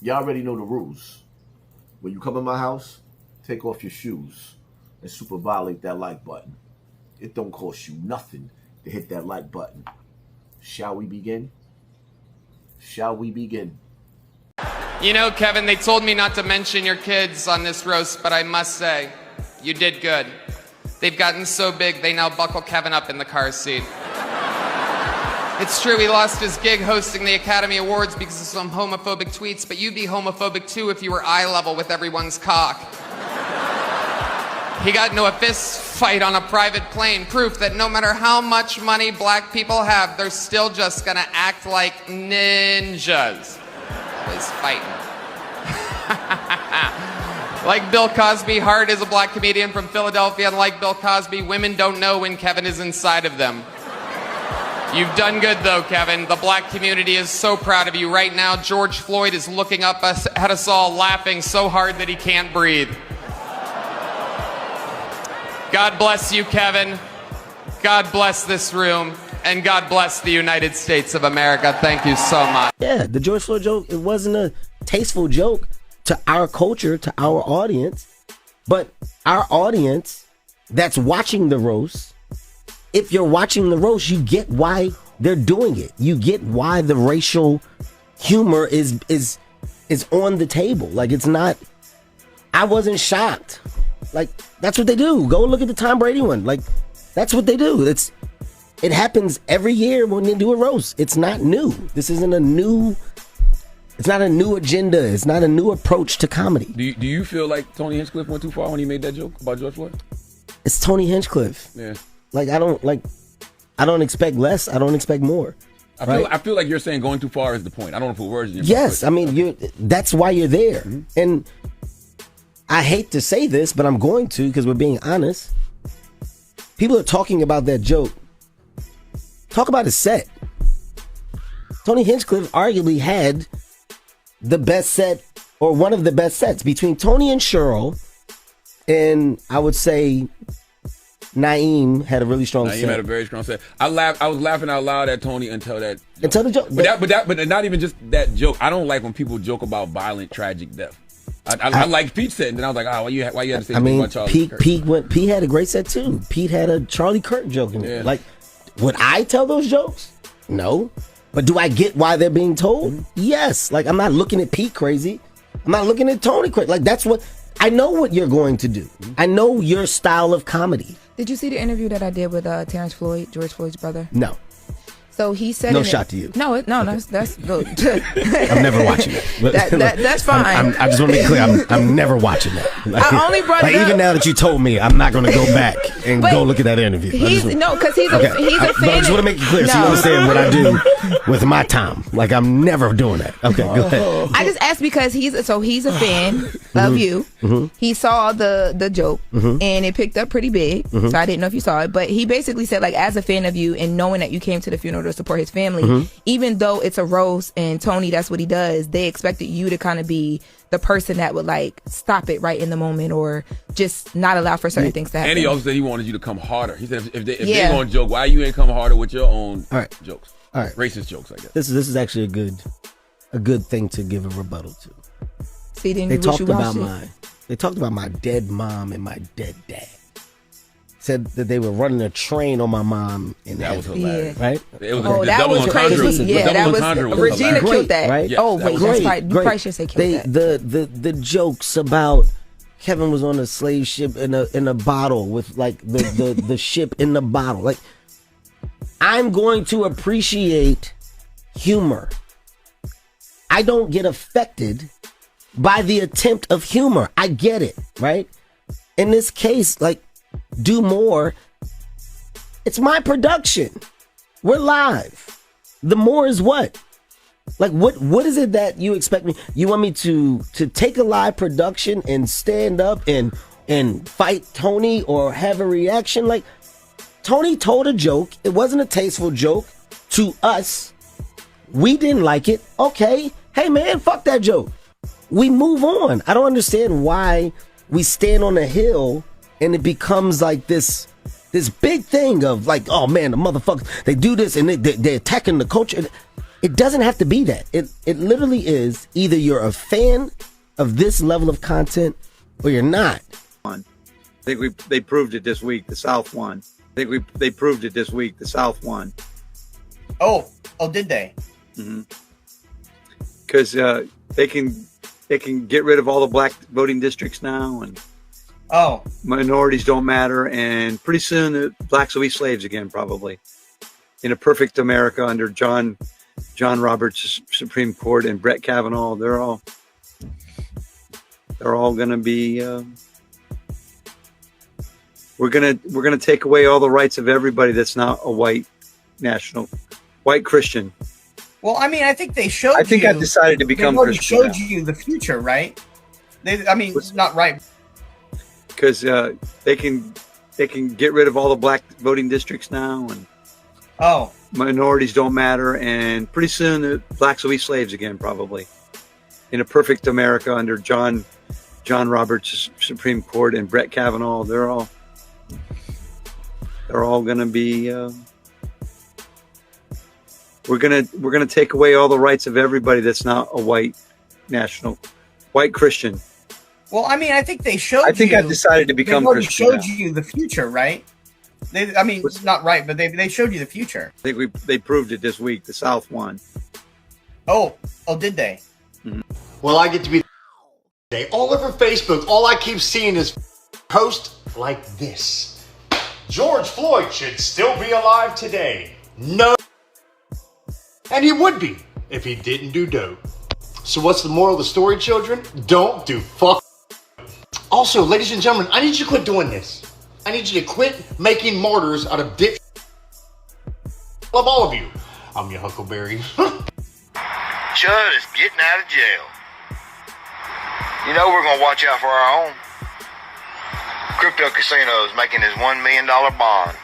Y'all already know the rules. When you come in my house, take off your shoes and super violate that like button. It don't cost you nothing to hit that like button. Shall we begin? Shall we begin? You know, Kevin, they told me not to mention your kids on this roast, but I must say, you did good. They've gotten so big, they now buckle Kevin up in the car seat. It's true, he lost his gig hosting the Academy Awards because of some homophobic tweets, but you'd be homophobic too if you were eye level with everyone's cock. He got into a fist fight on a private plane, proof that no matter how much money black people have, they're still just gonna act like ninjas. Always fighting. Like Bill Cosby, Hart is a black comedian from Philadelphia, and like Bill Cosby, women don't know when Kevin is inside of them. You've done good though, Kevin. The black community is so proud of you. Right now, George Floyd is looking up at us all, laughing so hard that he can't breathe. God bless you, Kevin. God bless this room. And God bless the United States of America. Thank you so much. Yeah, the George Floyd joke, it wasn't a tasteful joke to our culture, to our audience. But our audience that's watching the roast, if you're watching the roast, you get why they're doing it. You get why the racial humor is on the table. Like, it's not, I wasn't shocked. Like, that's what they do. Go look at the Tom Brady one. Like, that's what they do. It happens every year when they do a roast. It's not new. This isn't it's not a new agenda. It's not a new approach to comedy. Do you feel like Tony Hinchcliffe went too far when he made that joke about George Floyd? It's Tony Hinchcliffe. Yeah. Like, I don't expect less. I don't expect more. I feel like you're saying going too far is the point. I don't want to put words in your mouth. Yes, I mean, that's why you're there. Mm-hmm. And I hate to say this, but I'm going to, because we're being honest. People are talking about that joke. Talk about his set. Tony Hinchcliffe arguably had the best set, or one of the best sets, between Tony and Cheryl, and I would say Naeem had a really strong set. Naeem had a very strong set. I was laughing out loud at Tony until that joke. Until the joke. But not even just that joke. I don't like when people joke about violent, tragic death. I like Pete's set, and then I was like, why you had to say something about Charlie Kirk? Pete had a great set too. Pete had a Charlie Kirk joke in it. Yeah. Like, would I tell those jokes? No. But do I get why they're being told? Mm-hmm. Yes. Like, I'm not looking at Pete crazy. I'm not looking at Tony crazy. Like, that's what, I know what you're going to do. I know your style of comedy. Did you see the interview that I did with Terrence Floyd, George Floyd's brother? No. So he said, no shot to you. No, okay. That's good. I'm never watching that. That's fine. I just want to be clear. I'm never watching that. Like, I only brought it up. Even now that you told me, I'm not going to go back and go look at that interview. Because he's a fan. But I just want to make it clear so you understand what I do with my time. Like, I'm never doing that. Okay, go ahead. I just asked because he's a fan of you. Mm-hmm. He saw the joke and it picked up pretty big. Mm-hmm. So I didn't know if you saw it, but he basically said, like, as a fan of you and knowing that you came to the funeral to support his family, even though it's a roast and Tony, that's what he does, they expected you to kind of be the person that would, like, stop it right in the moment or just not allow for certain things to happen. And he also said he wanted you to come harder. He said if they're going to joke, why you ain't come harder with your own jokes? All right. Racist jokes, I guess. This is actually a good thing to give a rebuttal to. See, then they talked about my dead mom and my dead dad. Said that they were running a train on my mom in that was hilarious, right? It was, that was crazy. Listen, that was Regina killed that. Right? Yes, that's right. You probably should say killed that. The jokes about Kevin was on a slave ship in a bottle with, like, the ship in the bottle. Like, I'm going to appreciate humor. I don't get affected by the attempt of humor. I get it, right? In this case, like, do more. It's my production. We're live. The more is what? Like, what is it that you expect me? You want me to take a live production and stand up and fight Tony or have a reaction? Like, Tony told a joke. It wasn't a tasteful joke to us. We didn't like it. Okay. Hey, man, fuck that joke. We move on. I don't understand why we stand on a hill and it becomes like this big thing of, like, oh man, the motherfuckers, they do this and they're attacking the culture. It doesn't have to be that. It literally is either you're a fan of this level of content or you're not. I think they proved it this week. The South won. I think they proved it this week. The South won. Oh, did they? Because they can get rid of all the black voting districts now, and minorities don't matter, and pretty soon the blacks will be slaves again, probably. In a perfect America under John Roberts' Supreme Court and Brett Kavanaugh, they're all going to be. We're gonna take away all the rights of everybody that's not a white Christian. Well, I mean, I think they showed. I think I've decided to become Christian. They showed you the future, right? It's not right. Because they can get rid of all the black voting districts now, and minorities don't matter, and pretty soon the blacks will be slaves again, probably. In a perfect America under John Roberts' Supreme Court and Brett Kavanaugh, they're all going to be. We're gonna take away all the rights of everybody that's not a white Christian. Well, I mean, I think they showed. I think I've decided to become Christian. They showed you the future, right? It's not right, but they showed you the future. I think they proved it this week. The South won. Oh, did they? Well, I get to be all over Facebook. All I keep seeing is posts like this. George Floyd should still be alive today. No. And he would be if he didn't do dope. So what's the moral of the story, children? Don't do fuck. Also, ladies and gentlemen, I need you to quit doing this. I need you to quit making martyrs out of dip. Love all of you. I'm your Huckleberry. Chud is getting out of jail. You know we're going to watch out for our own. Crypto Casino is making his $1 million bond.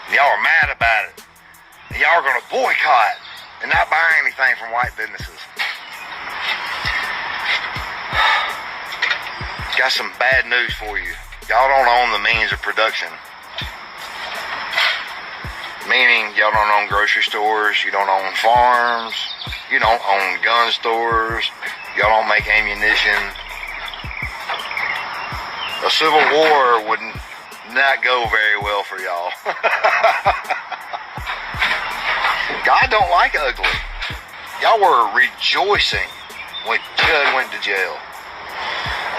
And y'all are mad about it. And y'all are going to boycott and not buy anything from white businesses. Got some bad news for you. Y'all don't own the means of production. Meaning y'all don't own grocery stores, you don't own farms, you don't own gun stores, y'all don't make ammunition. A civil war would not go very well for y'all. God don't like ugly. Y'all were rejoicing when Chud went to jail.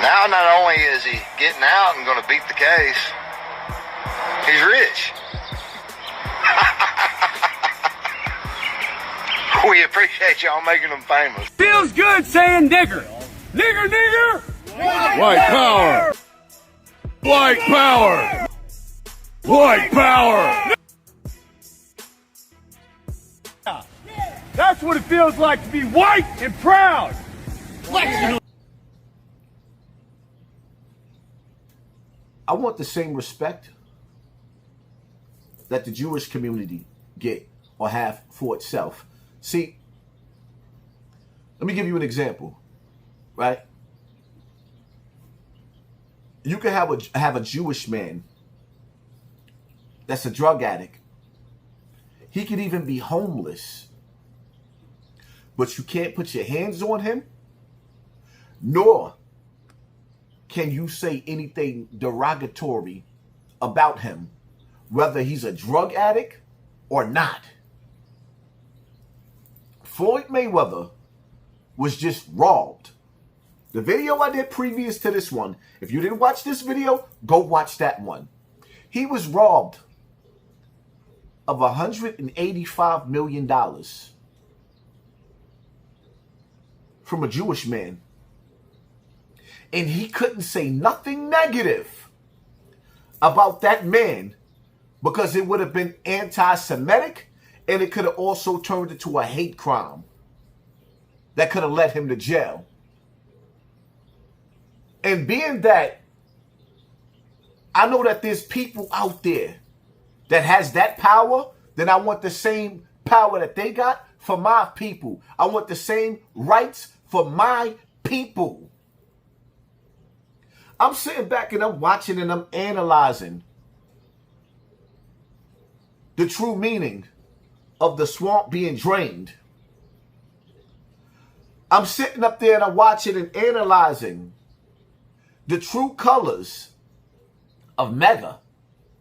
Now not only is he getting out and going to beat the case, he's rich. We appreciate y'all making them famous. Feels good saying nigger. Nigger, nigger. White power. White power. White power. That's what it feels like to be white and proud. I want the same respect that the Jewish community get or have for itself. See, let me give you an example, right? You can have a Jewish man that's a drug addict. He could even be homeless, but you can't put your hands on him, nor can you say anything derogatory about him, whether he's a drug addict or not. Floyd Mayweather was just robbed. The video I did previous to this one, if you didn't watch this video, go watch that one. He was robbed of $185 million from a Jewish man. And he couldn't say nothing negative about that man because it would have been anti-Semitic, and it could have also turned into a hate crime that could have led him to jail. And being that I know that there's people out there that has that power, then I want the same power that they got for my people. I want the same rights for my people. I'm sitting back and I'm watching and I'm analyzing the true meaning of the swamp being drained. I'm sitting up there and I'm watching and analyzing the true colors of MAGA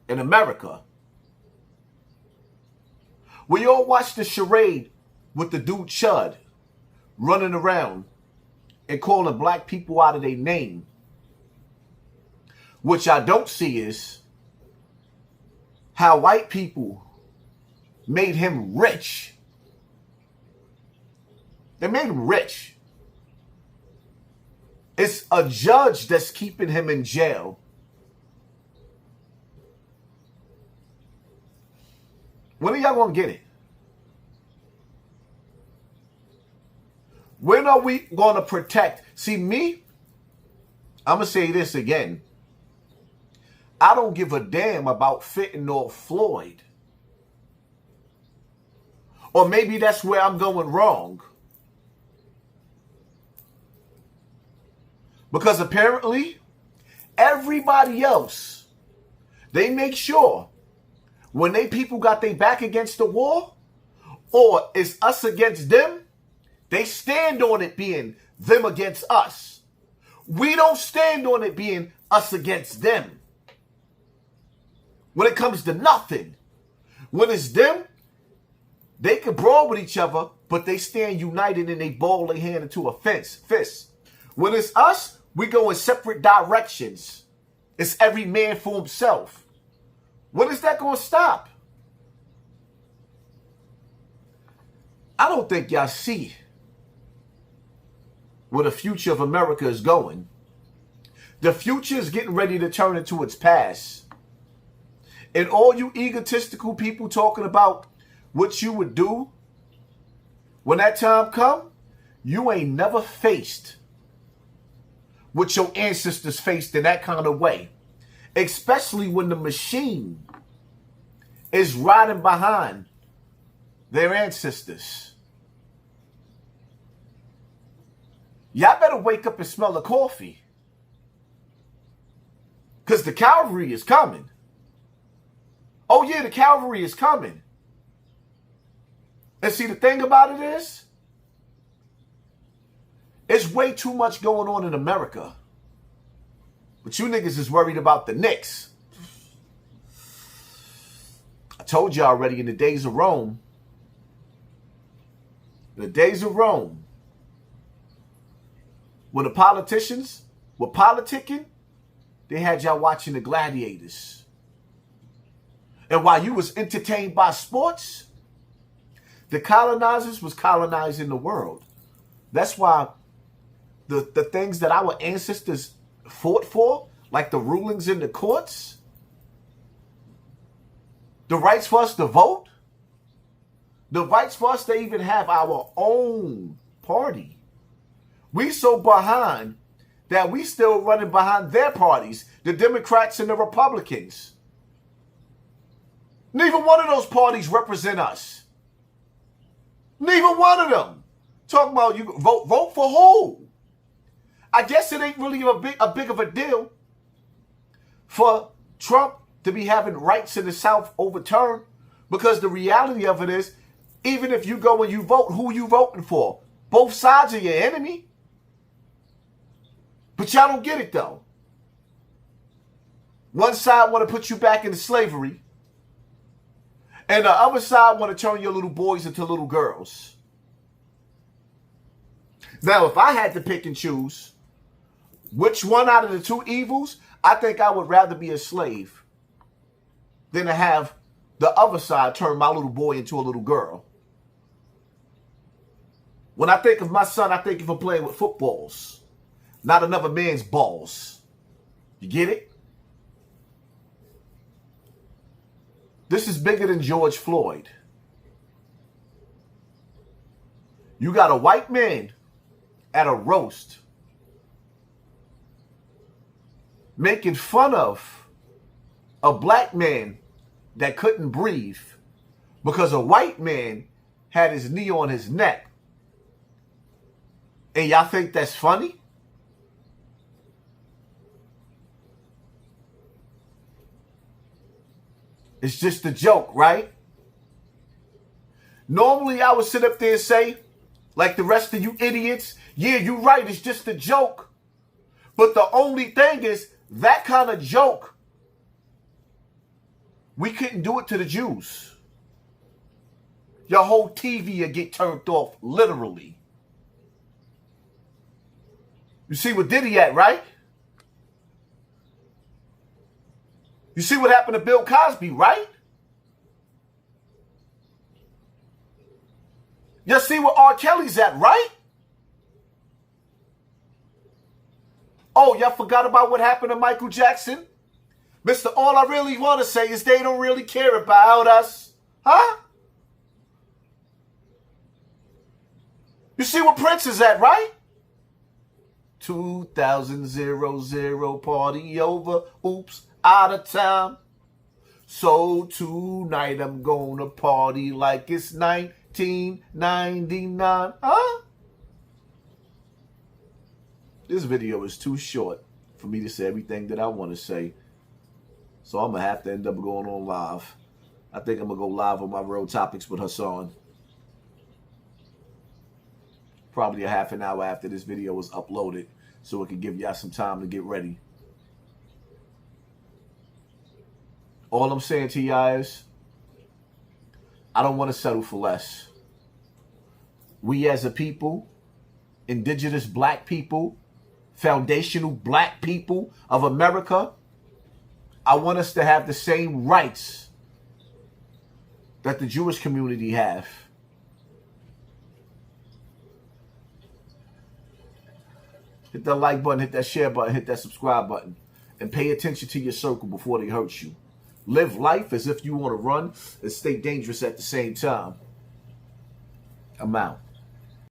in America. We all watched the charade with the dude Chud running around and calling black people out of their name. Which I don't see is how white people made him rich. They made him rich. It's a judge that's keeping him in jail. When are y'all going to get it? When are we going to protect? See, me, I'm going to say this again. I don't give a damn about fitting off Floyd. Or maybe that's where I'm going wrong. Because apparently, everybody else, they make sure when they people got their back against the wall, or it's us against them, they stand on it being them against us. We don't stand on it being us against them. When it comes to nothing, when it's them, they can brawl with each other, but they stand united and they ball their hand into a fist. When it's us, we go in separate directions. It's every man for himself. When is that going to stop? I don't think y'all see where the future of America is going. The future is getting ready to turn into its past. And all you egotistical people talking about what you would do when that time come, you ain't never faced what your ancestors faced in that kind of way. Especially when the machine is riding behind their ancestors. Y'all better wake up and smell the coffee. Because the cavalry is coming. Oh yeah, the cavalry is coming. And see, the thing about it is, it's way too much going on in America. But you niggas is worried about the Knicks. I told you already, in the days of Rome, when the politicians were politicking, they had y'all watching the gladiators. And while you was entertained by sports, the colonizers was colonizing the world. That's why the things that our ancestors fought for, like the rulings in the courts, the rights for us to vote, the rights for us to even have our own party. We so behind that we still running behind their parties, the Democrats and the Republicans. Neither one of those parties represent us. Neither one of them. Talking about you vote for who? I guess it ain't really a big of a deal for Trump to be having rights in the South overturned, because the reality of it is, even if you go and you vote, who you voting for? Both sides are your enemy. But y'all don't get it though. One side want to put you back into slavery, and the other side want to turn your little boys into little girls. Now, if I had to pick and choose which one out of the two evils, I think I would rather be a slave than to have the other side turn my little boy into a little girl. When I think of my son, I think of him playing with footballs, not another man's balls. You get it? This is bigger than George Floyd. You got a white man at a roast making fun of a black man that couldn't breathe because a white man had his knee on his neck. And y'all think that's funny? It's just a joke, right? Normally I would sit up there and say, Like the rest of you idiots. Yeah, you're right. It's just a joke. But the only thing is, that kind of joke, we couldn't do it to the Jews. Your whole TV will get turned off, literally. You see what Diddy at, right? You see what happened to Bill Cosby, right? You see what R. Kelly's at, right? Oh, y'all forgot about what happened to Michael Jackson? Mister, all I really want to say is they don't really care about us. Huh? You see what Prince is at, right? 2000 party over. Oops, out of town. So tonight I'm gonna party like it's 1999. Huh? This video is too short for me to say everything that I want to say. So I'm going to have to end up going on live. I think I'm going to go live on my Real Topics with Hassan. Probably a half an hour after this video is uploaded, so it can give y'all some time to get ready. All I'm saying to y'all is, I don't want to settle for less. We as a people, indigenous black people, foundational black people of America, I want us to have the same rights that the Jewish community have. Hit that like button, hit that share button, hit that subscribe button, and pay attention to your circle before they hurt you. Live life as if you want to run and stay dangerous at the same time. I'm out.